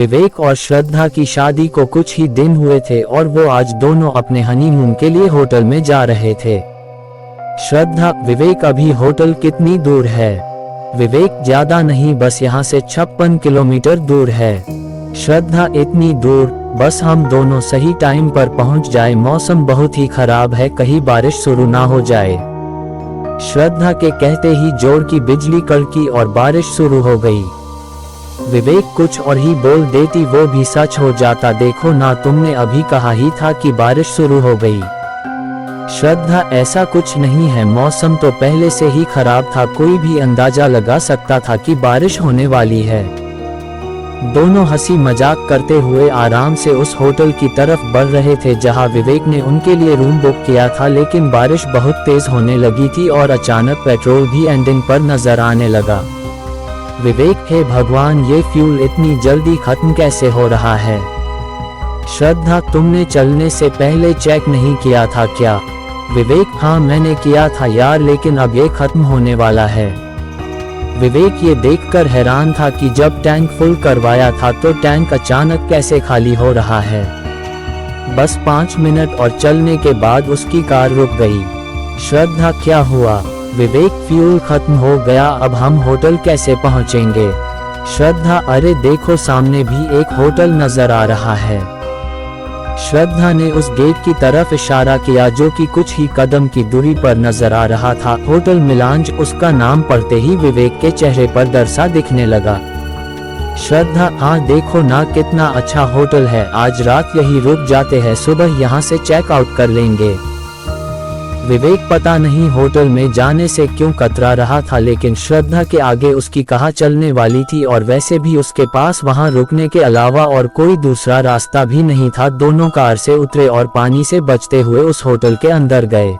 विवेक और श्रद्धा की शादी को कुछ ही दिन हुए थे और वो आज दोनों अपने हनीमून के लिए होटल में जा रहे थे। श्रद्धा, विवेक अभी होटल कितनी दूर है? विवेक, ज्यादा नहीं, बस यहाँ से 56 किलोमीटर दूर है। श्रद्धा, इतनी दूर? बस हम दोनों सही टाइम पर पहुँच जाए, मौसम बहुत ही खराब है, कहीं बारिश शुरू ना हो जाए। श्रद्धा के कहते ही जोर की बिजली कड़की और बारिश शुरू हो गई। विवेक कुछ और ही बोल देती, वो भी सच हो जाता, देखो ना, तुमने अभी कहा ही था कि बारिश शुरू हो गई। श्रद्धा, ऐसा कुछ नहीं है, मौसम तो पहले से ही खराब था, कोई भी अंदाजा लगा सकता था कि बारिश होने वाली है। दोनों हंसी मजाक करते हुए आराम से उस होटल की तरफ बढ़ रहे थे जहां विवेक ने उनके लिए रूम बुक किया था, लेकिन बारिश बहुत तेज होने लगी थी और अचानक पेट्रोल भी एंडिंग पर नजर आने लगा। विवेक, हे भगवान, ये फ्यूल इतनी जल्दी खत्म कैसे हो रहा है? श्रद्धा, तुमने चलने से पहले चेक नहीं किया था क्या? विवेक, हाँ मैंने किया था यार, लेकिन अब ये खत्म होने वाला है। विवेक ये देखकर हैरान था कि जब टैंक फुल करवाया था तो टैंक अचानक कैसे खाली हो रहा है। बस 5 मिनट और चलने के बाद उसकी कार रुक गई। श्रद्धा, क्या हुआ? विवेक, फ्यूल खत्म हो गया, अब हम होटल कैसे पहुंचेंगे? श्रद्धा, अरे देखो सामने भी एक होटल नजर आ रहा है। श्रद्धा ने उस गेट की तरफ इशारा किया जो कि कुछ ही कदम की दूरी पर नजर आ रहा था। होटल मिलांज, उसका नाम पढ़ते ही विवेक के चेहरे पर दरसा दिखने लगा। श्रद्धा, हाँ देखो ना, कितना अच्छा होटल है, आज रात यही रुक जाते हैं, सुबह यहाँ से चेक आउट कर लेंगे। विवेक पता नहीं होटल में जाने से क्यों कतरा रहा था, लेकिन श्रद्धा के आगे उसकी कहा चलने वाली थी और वैसे भी उसके पास वहां रुकने के अलावा और कोई दूसरा रास्ता भी नहीं था। दोनों कार से उतरे और पानी से बचते हुए उस होटल के अंदर गए।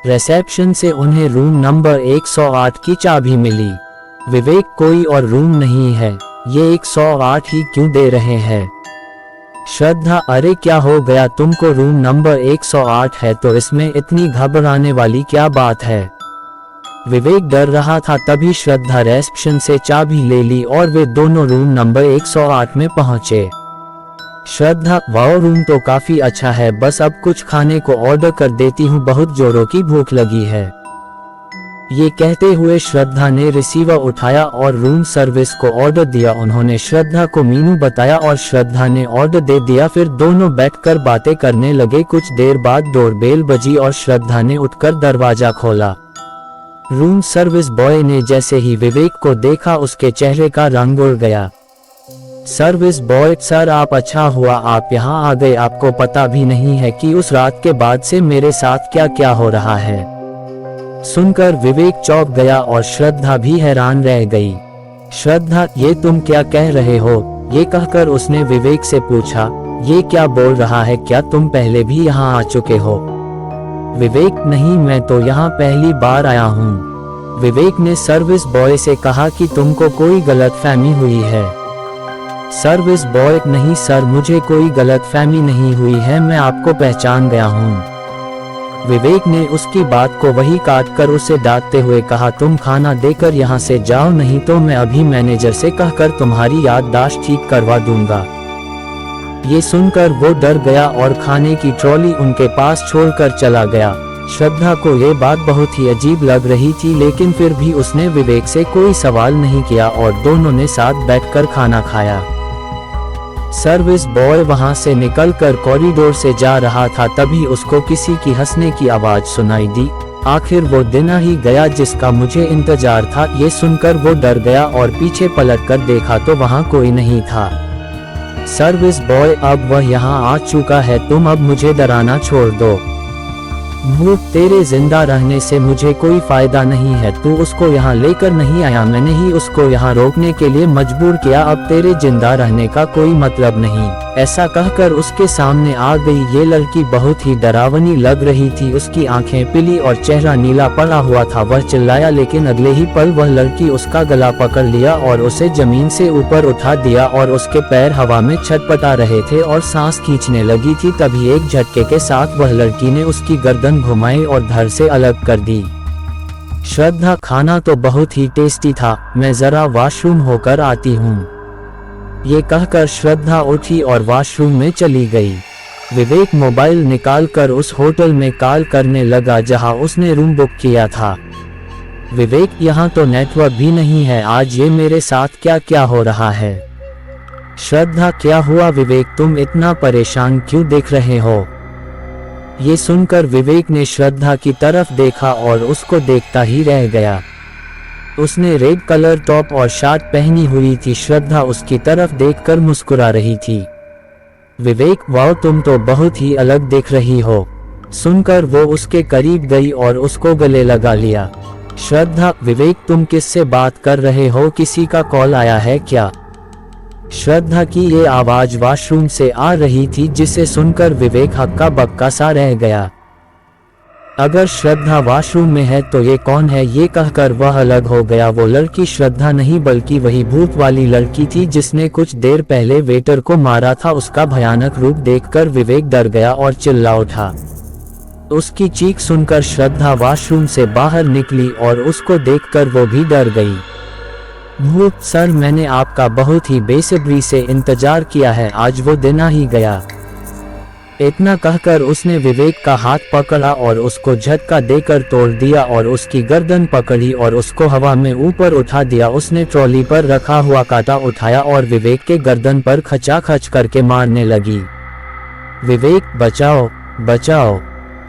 रिसेप्शन से उन्हें रूम नंबर 108 की चाबी मिली। विवेक, कोई और रूम नहीं है, ये 108 ही क्यों दे रहे हैं? श्रद्धा, अरे क्या हो गया तुमको, रूम नंबर 108 है तो इसमें इतनी घबराने वाली क्या बात है? विवेक डर रहा था। तभी श्रद्धा रिसेप्शन से चाबी ले ली और वे दोनों रूम नंबर 108 में पहुंचे। श्रद्धा, वाह रूम तो काफी अच्छा है, बस अब कुछ खाने को ऑर्डर कर देती हूँ, बहुत जोरों की भूख लगी है। ये कहते हुए श्रद्धा ने रिसीवर उठाया और रूम सर्विस को ऑर्डर दिया। उन्होंने श्रद्धा को मेनू बताया और श्रद्धा ने ऑर्डर दे दिया। फिर दोनों बैठकर बातें करने लगे। कुछ देर बाद डोरबेल बजी और श्रद्धा ने उठकर दरवाजा खोला। रूम सर्विस बॉय ने जैसे ही विवेक को देखा उसके चेहरे का रंग उड़ गया। सर्विस बॉय, सर आप, अच्छा हुआ आप यहाँ आ गए, आपको पता भी नहीं है कि उस रात के बाद से मेरे साथ क्या क्या हो रहा है। सुनकर विवेक चौंक गया और श्रद्धा भी हैरान रह गई। श्रद्धा, ये तुम क्या कह रहे हो? ये कहकर उसने विवेक से पूछा, ये क्या बोल रहा है, क्या तुम पहले भी यहाँ आ चुके हो? विवेक, नहीं, मैं तो यहाँ पहली बार आया हूँ। विवेक ने सर्विस बॉय से कहा कि तुमको कोई गलतफहमी हुई है। सर्विस बॉय, नहीं सर, मुझे कोई गलतफहमी नहीं हुई है, मैं आपको पहचान गया हूँ। विवेक ने उसकी बात को वही काट कर उसे डांटते हुए कहा, तुम खाना देकर यहाँ से जाओ, नहीं तो मैं अभी मैनेजर से कहकर तुम्हारी याददाश्त ठीक करवा दूंगा। ये सुनकर वो डर गया और खाने की ट्रॉली उनके पास छोड़कर चला गया। श्रद्धा को ये बात बहुत ही अजीब लग रही थी, लेकिन फिर भी उसने विवेक से कोई सवाल नहीं किया और दोनों ने साथ बैठकर खाना खाया। सर्विस बॉय वहां से निकलकर कॉरिडोर से जा रहा था, तभी उसको किसी की हंसने की आवाज सुनाई दी। आखिर वो दिन आ ही गया जिसका मुझे इंतजार था। ये सुनकर वो डर गया और पीछे पलटकर देखा तो वहां कोई नहीं था। सर्विस बॉय, अब वह यहाँ आ चुका है, तुम अब मुझे डराना छोड़ दो। मूर्ख, तेरे जिंदा रहने से मुझे कोई फायदा नहीं है, तू उसको यहाँ लेकर नहीं आया, मैंने ही उसको यहाँ रोकने के लिए मजबूर किया, अब तेरे जिंदा रहने का कोई मतलब नहीं। ऐसा कहकर उसके सामने आ गई ये लड़की बहुत ही डरावनी लग रही थी। उसकी आंखें पीली और चेहरा नीला पड़ा हुआ था। वह चिल्लाया, लेकिन अगले ही पल वह लड़की उसका गला पकड़ लिया और उसे जमीन से ऊपर उठा दिया और उसके पैर हवा में छटपटा रहे थे और सांस खींचने लगी थी। तभी एक झटके के साथ वह लड़की ने उसकी गर्दन घुमाई और धड़ से अलग कर दी। श्रद्धा, खाना तो बहुत ही टेस्टी था, मैं जरा वॉशरूम होकर आती हूँ। ये कहकर श्रद्धा उठी और वॉशरूम में चली गई। विवेक मोबाइल निकालकर उस होटल में कॉल करने लगा जहां उसने रूम बुक किया था। विवेक, यहाँ तो नेटवर्क भी नहीं है, आज ये मेरे साथ क्या क्या हो रहा है। श्रद्धा, क्या हुआ विवेक, तुम इतना परेशान क्यों दिख रहे हो। ये सुनकर विवेक ने श्रद्धा की तरफ देखा और उसको देखता ही रह गया। उसने रेड कलर टॉप और शर्ट पहनी हुई थी। श्रद्धा उसकी तरफ देखकर मुस्कुरा रही थी। विवेक, वाह, तुम तो बहुत ही अलग दिख रही हो। सुनकर वो उसके करीब गई और उसको गले लगा लिया। श्रद्धा, विवेक, तुम किससे बात कर रहे हो, किसी का कॉल आया है क्या। श्रद्धा की ये आवाज वॉशरूम से आ रही थी जिसे सुनकर विवेक हक्का बक्का सा रह गया। अगर श्रद्धा वॉशरूम में है तो ये कौन है, ये कहकर वह अलग हो गया। वो लड़की श्रद्धा नहीं बल्कि वही भूत वाली लड़की थी जिसने कुछ देर पहले वेटर को मारा था। उसका भयानक रूप देखकर विवेक डर गया और चिल्ला उठा। उसकी चीख सुनकर श्रद्धा वॉशरूम से बाहर निकली और उसको देखकर वो भी डर गई। भूत सर, मैंने आपका बहुत ही बेसब्री से इंतजार किया है, आज वो दिन आ ही गया। इतना कहकर उसने विवेक का हाथ पकड़ा और उसको झटका देकर तोड़ दिया और उसकी गर्दन पकड़ी और उसको हवा में ऊपर उठा दिया। उसने ट्रॉली पर रखा हुआ कांटा उठाया और विवेक के गर्दन पर खचाखच करके मारने लगी। विवेक, बचाओ बचाओ,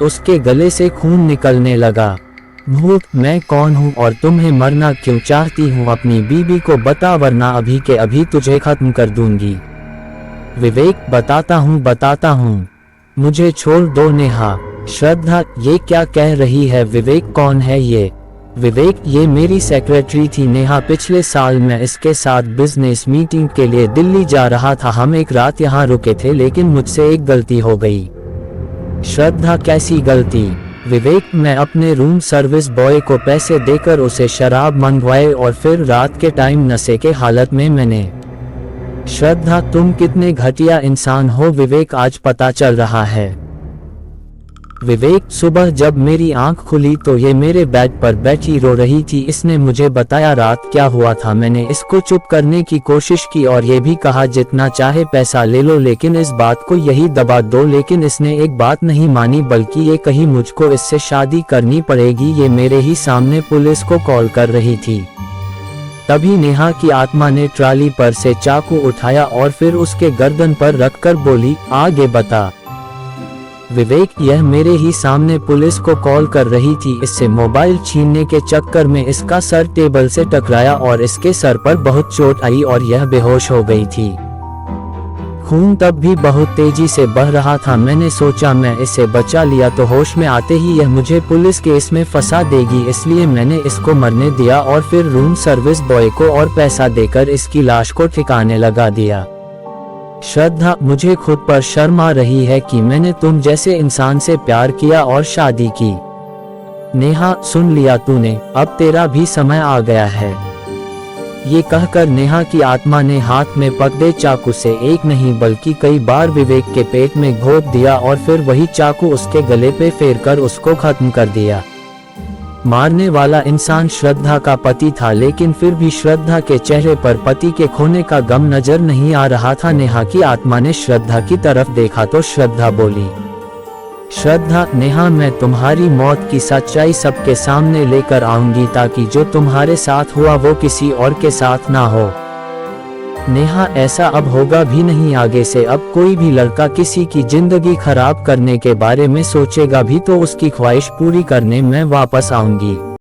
उसके गले से खून निकलने लगा। भूत, मैं कौन हूँ और तुम्हें मरना क्यों चाहती हूँ, अपनी बीबी को बता वरना अभी के अभी तुझे खत्म कर दूंगी। विवेक, बताता हूँ, मुझे छोड़ दो। नेहा, श्रद्धा, ये क्या कह रही है, विवेक कौन है ये। विवेक, ये मेरी सेक्रेटरी थी नेहा, पिछले साल मैं इसके साथ बिजनेस मीटिंग के लिए दिल्ली जा रहा था। हम एक रात यहाँ रुके थे लेकिन मुझसे एक गलती हो गई। श्रद्धा, कैसी गलती। विवेक, मैं अपने रूम सर्विस बॉय को पैसे देकर उसे शराब मंगवाए और फिर रात के टाइम नशे के हालत में मैंने। श्रद्धा, तुम कितने घटिया इंसान हो विवेक, आज पता चल रहा है। विवेक, सुबह जब मेरी आंख खुली तो ये मेरे बेड पर बैठी रो रही थी। इसने मुझे बताया रात क्या हुआ था। मैंने इसको चुप करने की कोशिश की और ये भी कहा जितना चाहे पैसा ले लो लेकिन इस बात को यही दबा दो, लेकिन इसने एक बात नहीं मानी बल्कि ये कही मुझको इससे शादी करनी पड़ेगी। ये मेरे ही सामने पुलिस को कॉल कर रही थी। तभी नेहा की आत्मा ने ट्राली पर से चाकू उठाया और फिर उसके गर्दन पर रखकर बोली, आगे बता। विवेक, यह मेरे ही सामने पुलिस को कॉल कर रही थी। इससे मोबाइल छीनने के चक्कर में इसका सर टेबल से टकराया और इसके सर पर बहुत चोट आई और यह बेहोश हो गई थी। खून तब भी बहुत तेजी से बह रहा था। मैंने सोचा मैं इसे बचा लिया तो होश में आते ही यह मुझे पुलिस केस में फंसा देगी, इसलिए मैंने इसको मरने दिया और फिर रूम सर्विस बॉय को और पैसा देकर इसकी लाश को ठिकाने लगा दिया। श्रद्धा, मुझे खुद पर शर्म आ रही है कि मैंने तुम जैसे इंसान से प्यार किया और शादी की। नेहा, सुन लिया तूने, अब तेरा भी समय आ गया है। ये कहकर नेहा की आत्मा ने हाथ में पकड़े चाकू से एक नहीं बल्कि कई बार विवेक के पेट में घोंप दिया और फिर वही चाकू उसके गले पे फेरकर उसको खत्म कर दिया। मारने वाला इंसान श्रद्धा का पति था लेकिन फिर भी श्रद्धा के चेहरे पर पति के खोने का गम नजर नहीं आ रहा था। नेहा की आत्मा ने श्रद्धा की तरफ देखा तो श्रद्धा बोली, श्रद्धा, नेहा, मैं तुम्हारी मौत की सच्चाई सबके सामने लेकर आऊंगी ताकि जो तुम्हारे साथ हुआ वो किसी और के साथ ना हो। नेहा, ऐसा अब होगा भी नहीं आगे से। अब कोई भी लड़का किसी की जिंदगी खराब करने के बारे में सोचेगा भी तो उसकी ख्वाहिश पूरी करने मैं वापस आऊंगी।